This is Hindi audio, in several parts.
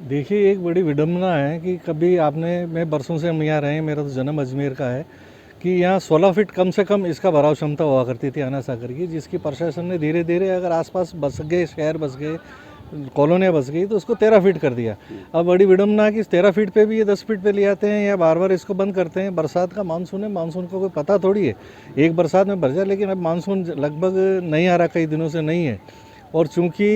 देखिए, एक बड़ी विडंबना है कि कभी आपने मैं बरसों से हम यहाँ रहे हैं, मेरा तो जन्म अजमेर का है, कि यहाँ 16 फीट कम से कम इसका भराव क्षमता हुआ करती थी आना सागर की, जिसकी प्रशासन ने धीरे धीरे अगर आसपास बस गए, शहर बस गए, कॉलोनियाँ बस गई, तो उसको 13 फीट कर दिया। अब बड़ी विडंबना है कि 13 फीट पे भी ये 10 फीट पे ले आते हैं या बार बार इसको बंद करते हैं। बरसात का मानसून है, मानसून को कोई पता थोड़ी है, एक बरसात में भर जाए, लेकिन अब मानसून लगभग नहीं आ रहा, कई दिनों से नहीं है। और चूंकि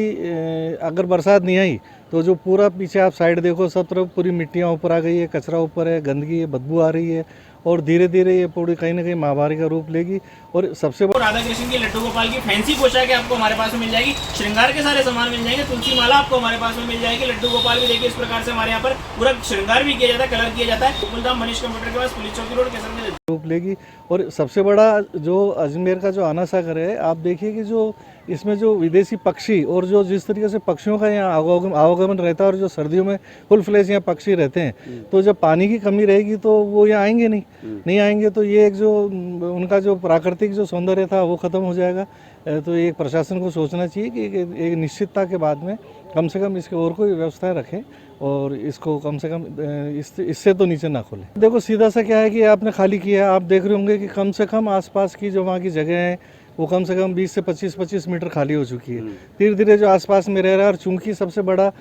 अगर बरसात नहीं आई तो जो पूरा पीछे आप साइड देखो, सब तरफ पूरी मिट्टियाँ ऊपर आ गई है, कचरा ऊपर है, गंदगी है, बदबू आ रही है, और धीरे धीरे ये पूरी कहीं ना कहीं महामारी का रूप लेगी। और सबसे बड़ा राधा कृष्ण की, लड्डू गोपाल की फैंसी पोशाक आपको हमारे पास में मिल जाएगी, श्रृंगार के सारे सामान मिल जाएंगे, तुलसी माला आपको हमारे पास में मिल जाएगी। लड्डू गोपाल भी देखिए इस प्रकार से हमारे यहाँ पर पूरा श्रृंगार भी किया जाता है, कलर किया जाता है। गोकुलधाम मनीष कंप्यूटर के पास, पुलिस चौकी रोड, केसर में रूप लेगी। और सबसे बड़ा जो अजमेर का जो आना सागर है, आप देखिए कि जो इसमें जो विदेशी पक्षी और जो जिस तरीके से पक्षियों का यहाँ आवागमन रहता है, और जो सर्दियों में फुल फ्लैश यहाँ पक्षी रहते हैं, तो जब पानी की कमी रहेगी तो वो यहाँ आएंगे नहीं आएंगे, तो ये एक जो उनका जो प्राकृतिक जो सौंदर्य था वो ख़त्म हो जाएगा। तो एक प्रशासन को सोचना चाहिए कि एक निश्चितता के बाद में कम से कम इसके और कोई व्यवस्थाएं रखें, और इसको कम से कम इससे तो नीचे ना खोलें। देखो सीधा सा क्या है कि आपने खाली किया, आप देख रहे होंगे कि कम से कम आसपास की जो वहाँ की जगह है वो कम से कम 20 से 25 मीटर खाली हो चुकी है। धीरे धीरे जो आसपास में रह रहा है, और चूंकि सबसे बड़ा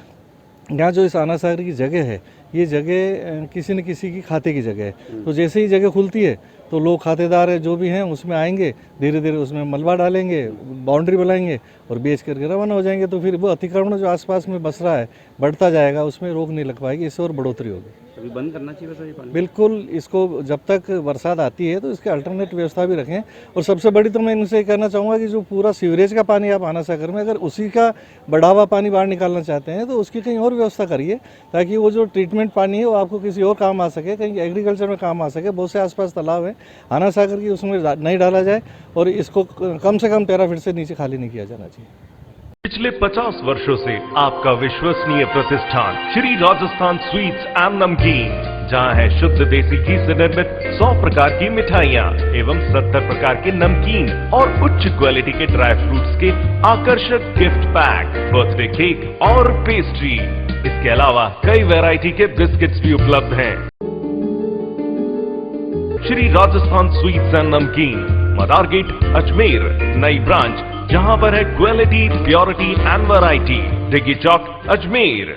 यहाँ जो इस आना सागर की जगह है, ये जगह किसी न किसी की खाते की जगह है, तो जैसे ही जगह खुलती है तो लोग खातेदार है जो भी हैं उसमें आएंगे, धीरे धीरे उसमें मलबा डालेंगे, बाउंड्री बनाएंगे और बेच करके रवाना हो जाएंगे। तो फिर वो अतिक्रमण जो आसपास में बस रहा है बढ़ता जाएगा, उसमें रोक नहीं लग पाएगी, इससे और बढ़ोतरी होगी। अभी बंद करना चाहिए वैसे ये पानी? बिल्कुल, इसको जब तक बरसात आती है तो इसके अल्टरनेट व्यवस्था भी रखें। और सबसे बड़ी तो मैं इनसे कहना चाहूँगा कि जो पूरा सीवरेज का पानी आप आना सागर में, अगर उसी का बढ़ा हुआ पानी बाहर निकालना चाहते हैं तो उसकी कहीं और व्यवस्था करिए, ताकि वो जो ट्रीटमेंट पानी है वो आपको किसी और काम आ सके, कहीं एग्रीकल्चर में काम आ सके। बहुत से आसपास तालाब है आना सागर की, उसमें नहीं डाला जाए, और इसको कम से कम 13 फीट से नीचे खाली नहीं किया जाना चाहिए। पिछले 50 वर्षों से आपका विश्वसनीय प्रतिष्ठान श्री राजस्थान स्वीट्स एंड नमकीन, जहां है शुद्ध देसी घी से निर्मित 100 प्रकार की मिठाइयां एवं 70 प्रकार के नमकीन और उच्च क्वालिटी के ड्राई फ्रूट्स के आकर्षक गिफ्ट पैक, बर्थडे केक और पेस्ट्री। इसके अलावा कई वैरायटी के बिस्किट्स भी उपलब्ध हैं। श्री राजस्थान स्वीट्स एंड नमकीन, मदार गेट, अजमेर। नई ब्रांच जहां पर है quality, purity and variety, Diggi Chowk, Ajmer.